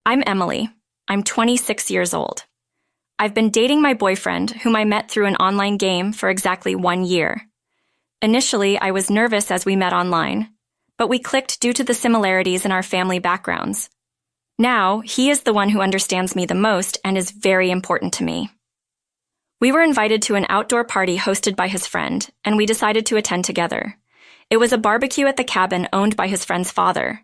I'm Emily. I'm 26 years old. I've been dating my boyfriend, whom I met through an online game, for exactly 1 year. Initially, I was nervous as we met online, but we clicked due to the similarities in our family backgrounds. Now, he is the one who understands me the most and is very important to me. We were invited to an outdoor party hosted by his friend, and we decided to attend together. It was a barbecue at the cabin owned by his friend's father.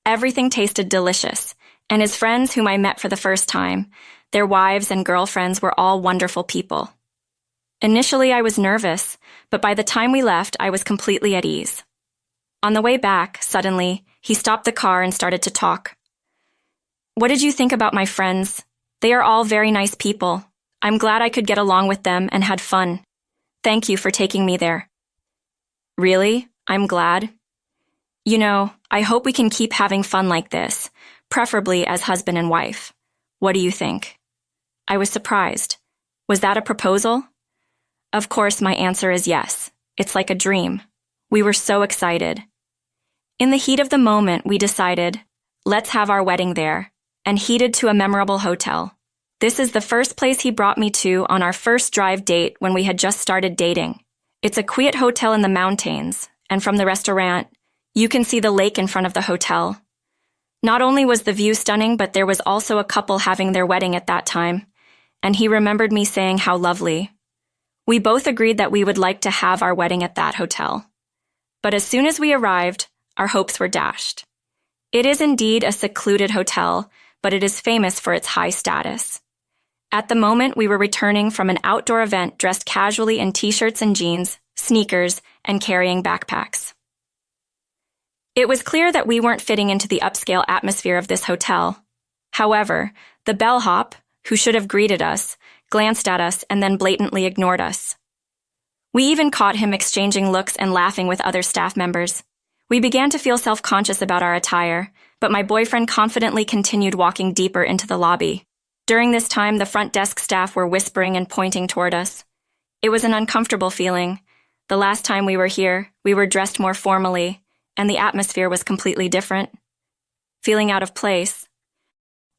Everything tasted delicious, and his friends, whom I met for the first time, their wives and girlfriends were all wonderful people. Initially, I was nervous, but by the time we left, I was completely at ease. On the way back, suddenly, he stopped the car and started to talk. "What did you think about my friends? They are all very nice people. I'm glad I could get along with them and had fun. Thank you for taking me there." "Really? I'm glad. You know, I hope we can keep having fun like this, preferably as husband and wife. What do you think?" I was surprised. Was that a proposal? Of course, my answer is yes. It's like a dream. We were so excited. In the heat of the moment, we decided, let's have our wedding there, and headed to a memorable hotel. This is the first place he brought me to on our first drive date when we had just started dating. It's a quiet hotel in the mountains, and from the restaurant, you can see the lake in front of the hotel. Not only was the view stunning, but there was also a couple having their wedding at that time, and he remembered me saying how lovely. We both agreed that we would like to have our wedding at that hotel. But as soon as we arrived, our hopes were dashed. It is indeed a secluded hotel, but it is famous for its high status. At the moment, we were returning from an outdoor event dressed casually in t-shirts and jeans, sneakers, and carrying backpacks. It was clear that we weren't fitting into the upscale atmosphere of this hotel. However, the bellhop, who should have greeted us, glanced at us and then blatantly ignored us. We even caught him exchanging looks and laughing with other staff members. We began to feel self-conscious about our attire, but my boyfriend confidently continued walking deeper into the lobby. During this time, the front desk staff were whispering and pointing toward us. It was an uncomfortable feeling. The last time we were here, we were dressed more formally, and the atmosphere was completely different. Feeling out of place,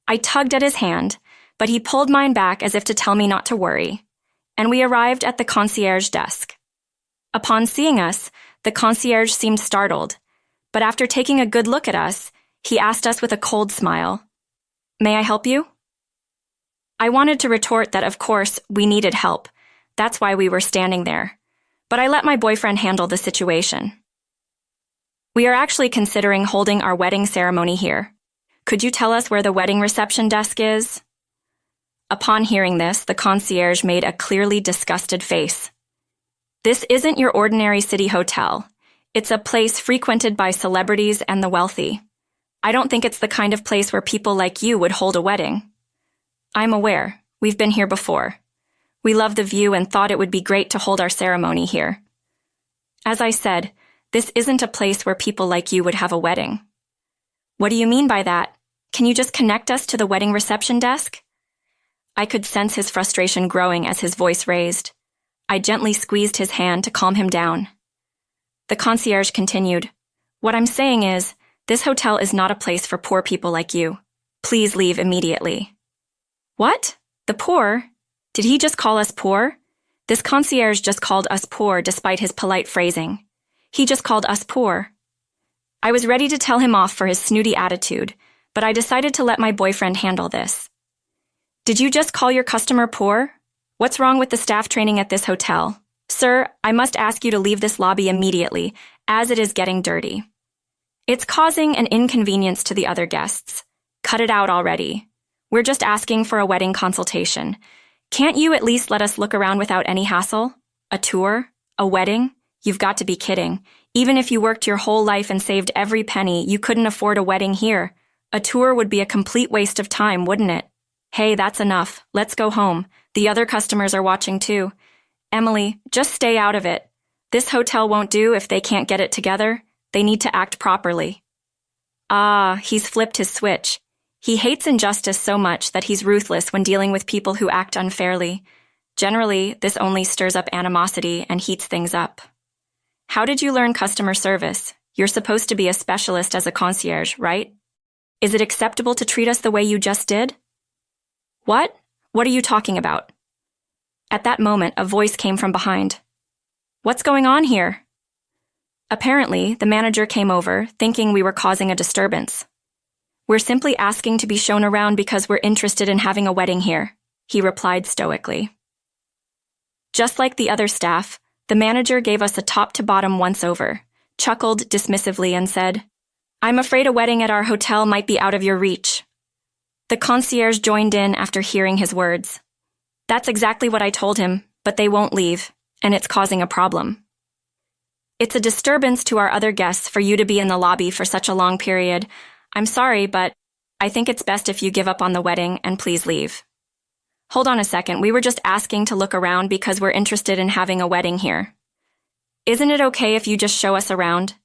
I tugged at his hand, but he pulled mine back as if to tell me not to worry, and we arrived at the concierge desk. Upon seeing us, the concierge seemed startled, but after taking a good look at us, he asked us with a cold smile, "May I help you?" I wanted to retort that, of course, we needed help. That's why we were standing there. But I let my boyfriend handle the situation. "We are actually considering holding our wedding ceremony here. Could you tell us where the wedding reception desk is?" Upon hearing this, the concierge made a clearly disgusted face. "This isn't your ordinary city hotel. It's a place frequented by celebrities and the wealthy. I don't think it's the kind of place where people like you would hold a wedding." "I'm aware. We've been here before. We love the view and thought it would be great to hold our ceremony here. As I said, this isn't a place where people like you would have a wedding." "What do you mean by that? Can you just connect us to the wedding reception desk?" I could sense his frustration growing as his voice raised. I gently squeezed his hand to calm him down. The concierge continued, "What I'm saying is, this hotel is not a place for poor people like you. Please leave immediately." "What? The poor? Did he just call us poor?" This concierge just called us poor despite his polite phrasing. He just called us poor. I was ready to tell him off for his snooty attitude, but I decided to let my boyfriend handle this. "Did you just call your customer poor? What's wrong with the staff training at this hotel? Sir, I must ask you to leave this lobby immediately, as it is getting dirty. It's causing an inconvenience to the other guests. Cut it out already. We're just asking for a wedding consultation. Can't you at least let us look around without any hassle? A tour? A wedding? You've got to be kidding. Even if you worked your whole life and saved every penny, you couldn't afford a wedding here. A tour would be a complete waste of time, wouldn't it? Hey, that's enough. Let's go home. The other customers are watching too. Emily, just stay out of it. This hotel won't do if they can't get it together. They need to act properly." Ah, he's flipped his switch. He hates injustice so much that he's ruthless when dealing with people who act unfairly. Generally, this only stirs up animosity and heats things up. How did you learn customer service? You're supposed to be a specialist as a concierge, right? Is it acceptable to treat us the way you just did?" "What? What are you talking about?" At that moment, a voice came from behind. "What's going on here?" Apparently, the manager came over, thinking we were causing a disturbance. "We're simply asking to be shown around because we're interested in having a wedding here," he replied stoically. Just like the other staff, the manager gave us a top-to-bottom once-over, chuckled dismissively, and said, "I'm afraid a wedding at our hotel might be out of your reach." The concierge joined in after hearing his words. "That's exactly what I told him, but they won't leave, and it's causing a problem. It's a disturbance to our other guests for you to be in the lobby for such a long period. I'm sorry, but I think it's best if you give up on the wedding and please leave." "Hold on a second, we were just asking to look around because we're interested in having a wedding here. Isn't it okay if you just show us around?"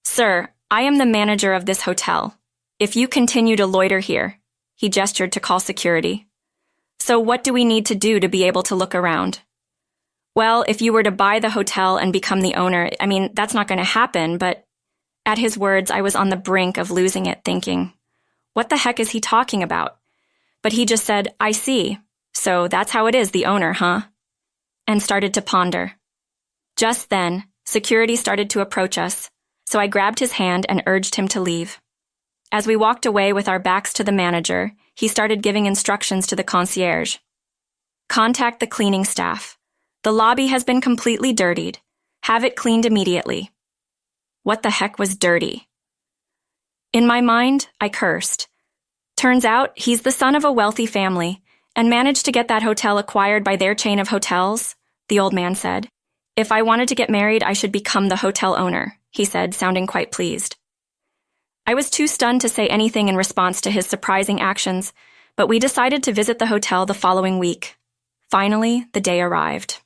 "Sir, I am the manager of this hotel. If you continue to loiter here," he gestured to call security. "So what do we need to do to be able to look around?" "Well, if you were to buy the hotel and become the owner, that's not going to happen, but..." At his words, I was on the brink of losing it, thinking, what the heck is he talking about? But he just said, "I see. So that's how it is, the owner, huh?" And started to ponder. Just then, security started to approach us, so I grabbed his hand and urged him to leave. As we walked away with our backs to the manager, he started giving instructions to the concierge. "Contact the cleaning staff. The lobby has been completely dirtied. Have it cleaned immediately." What the heck was dirty? In my mind, I cursed. Turns out he's the son of a wealthy family and managed to get that hotel acquired by their chain of hotels, the old man said. "If I wanted to get married, I should become the hotel owner," he said, sounding quite pleased. I was too stunned to say anything in response to his surprising actions, but we decided to visit the hotel the following week. Finally, the day arrived.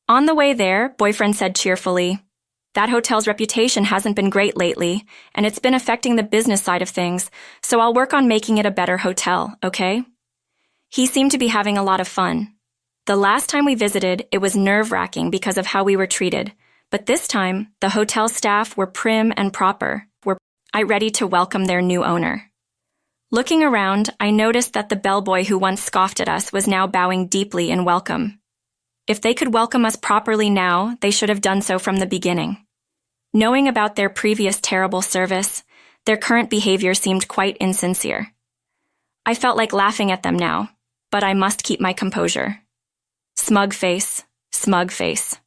On the way there, boyfriend said cheerfully, "That hotel's reputation hasn't been great lately, and it's been affecting the business side of things, so I'll work on making it a better hotel, okay?" He seemed to be having a lot of fun. The last time we visited, it was nerve-wracking because of how we were treated, but this time, the hotel staff were prim and proper, ready to welcome their new owner. Looking around, I noticed that the bellboy who once scoffed at us was now bowing deeply in welcome. If they could welcome us properly now, they should have done so from the beginning. Knowing about their previous terrible service, their current behavior seemed quite insincere. I felt like laughing at them now, but I must keep my composure. Smug face, smug face.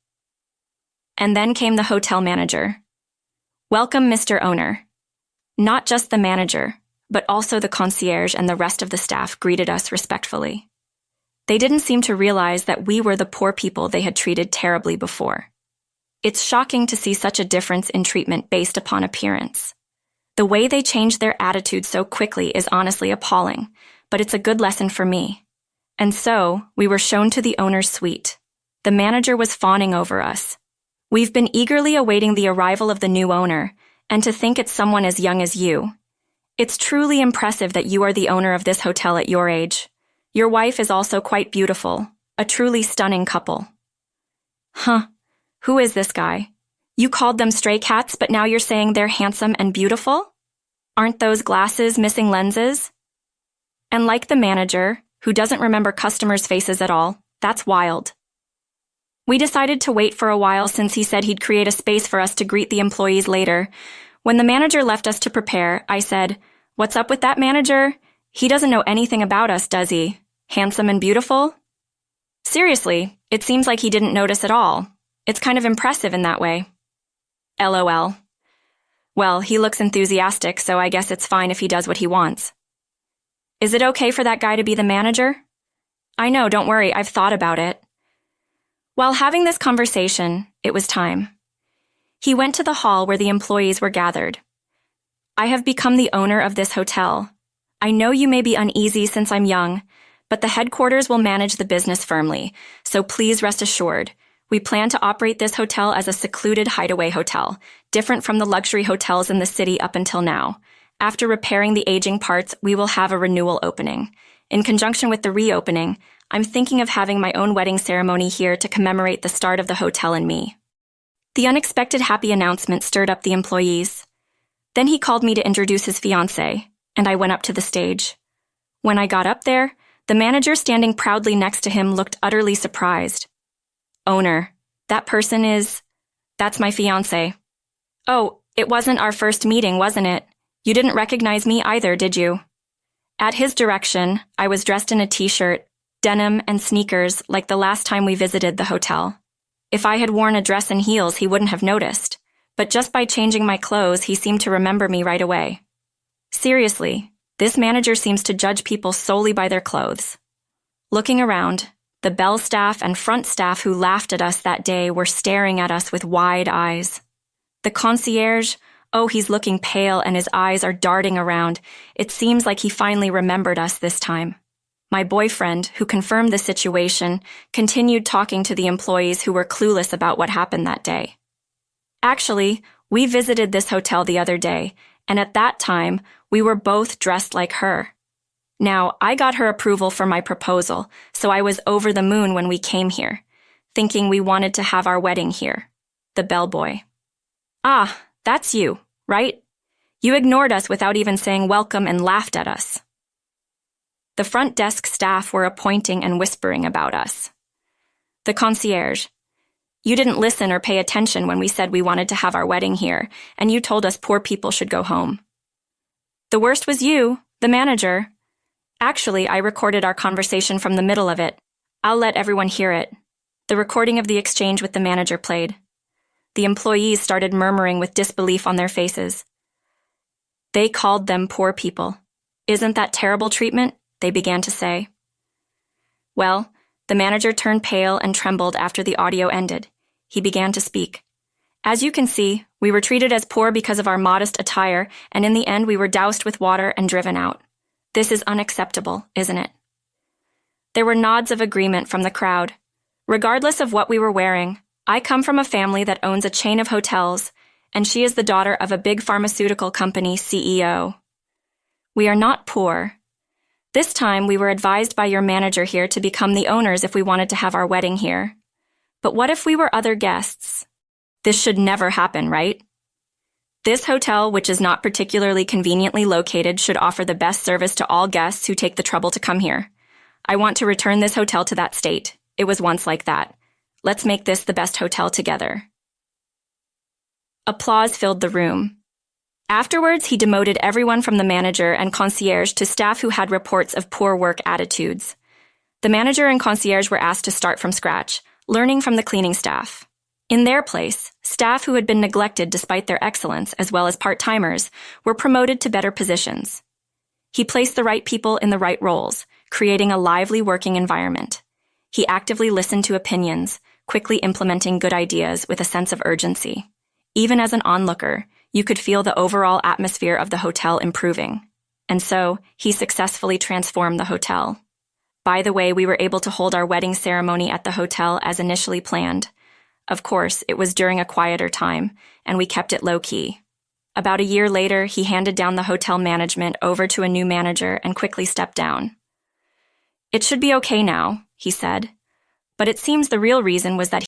And then came the hotel manager. "Welcome, Mr. Owner." Not just the manager, but also the concierge and the rest of the staff greeted us respectfully. They didn't seem to realize that we were the poor people they had treated terribly before. It's shocking to see such a difference in treatment based upon appearance. The way they changed their attitude so quickly is honestly appalling, but it's a good lesson for me. And so, we were shown to the owner's suite. The manager was fawning over us. We've been eagerly awaiting the arrival of the new owner, and to think it's someone as young as you. It's truly impressive that you are the owner of this hotel at your age. Your wife is also quite beautiful, a truly stunning couple. Huh, who is this guy? You called them stray cats, but now you're saying they're handsome and beautiful? Aren't those glasses missing lenses? And like the manager, who doesn't remember customers' faces at all, that's wild. We decided to wait for a while since he said he'd create a space for us to greet the employees later. When the manager left us to prepare, I said, "What's up with that manager? He doesn't know anything about us, does he? Handsome and beautiful?" Seriously, it seems like he didn't notice at all. It's kind of impressive in that way. LOL. Well, he looks enthusiastic, so I guess it's fine if he does what he wants. Is it okay for that guy to be the manager? I know, don't worry, I've thought about it. While having this conversation, it was time. He went to the hall where the employees were gathered. "I have become the owner of this hotel. I know you may be uneasy since I'm young, but the headquarters will manage the business firmly, so please rest assured. We plan to operate this hotel as a secluded hideaway hotel, different from the luxury hotels in the city up until now. After repairing the aging parts, we will have a renewal opening. In conjunction with the reopening, I'm thinking of having my own wedding ceremony here to commemorate the start of the hotel and me." The unexpected happy announcement stirred up the employees. Then he called me to introduce his fiancée, and I went up to the stage. When I got up there, the manager standing proudly next to him looked utterly surprised. "Owner, that's my fiancé." "Oh, it wasn't our first meeting, wasn't it? You didn't recognize me either, did you?" At his direction, I was dressed in a t-shirt, denim, and sneakers like the last time we visited the hotel. If I had worn a dress and heels, he wouldn't have noticed, but just by changing my clothes, he seemed to remember me right away. Seriously, this manager seems to judge people solely by their clothes. Looking around, the bell staff and front staff who laughed at us that day were staring at us with wide eyes. The concierge, oh, he's looking pale and his eyes are darting around. It seems like he finally remembered us this time. My boyfriend, who confirmed the situation, continued talking to the employees who were clueless about what happened that day. Actually, we visited this hotel the other day, and at that time, we were both dressed like her. Now, I got her approval for my proposal, so I was over the moon when we came here, thinking we wanted to have our wedding here. The bellboy. "Ah, that's you, right? You ignored us without even saying welcome and laughed at us." The front desk staff were pointing and whispering about us. The concierge. "You didn't listen or pay attention when we said we wanted to have our wedding here, and you told us poor people should go home." "The worst was you, the manager." "Actually, I recorded our conversation from the middle of it. I'll let everyone hear it." The recording of the exchange with the manager played. The employees started murmuring with disbelief on their faces. They called them poor people. "Isn't that terrible treatment?" they began to say. Well, the manager turned pale and trembled after the audio ended. He began to speak. "As you can see, we were treated as poor because of our modest attire, and in the end we were doused with water and driven out. This is unacceptable, isn't it?" There were nods of agreement from the crowd. Regardless of what we were wearing, I come from a family that owns a chain of hotels, and she is the daughter of a big pharmaceutical company CEO. We are not poor. This time we were advised by your manager here to become the owners if we wanted to have our wedding here. But what if we were other guests? This should never happen, right? This hotel, which is not particularly conveniently located, should offer the best service to all guests who take the trouble to come here. I want to return this hotel to that state. It was once like that. Let's make this the best hotel together. Applause filled the room. Afterwards, he demoted everyone from the manager and concierge to staff who had reports of poor work attitudes. The manager and concierge were asked to start from scratch, learning from the cleaning staff. In their place, staff who had been neglected despite their excellence, as well as part-timers, were promoted to better positions. He placed the right people in the right roles, creating a lively working environment. He actively listened to opinions, quickly implementing good ideas with a sense of urgency. Even as an onlooker, you could feel the overall atmosphere of the hotel improving. And so, he successfully transformed the hotel. By the way, we were able to hold our wedding ceremony at the hotel as initially planned. Of course, it was during a quieter time, and we kept it low-key. About a year later, he handed down the hotel management over to a new manager and quickly stepped down. "It should be okay now," he said. But it seems the real reason was that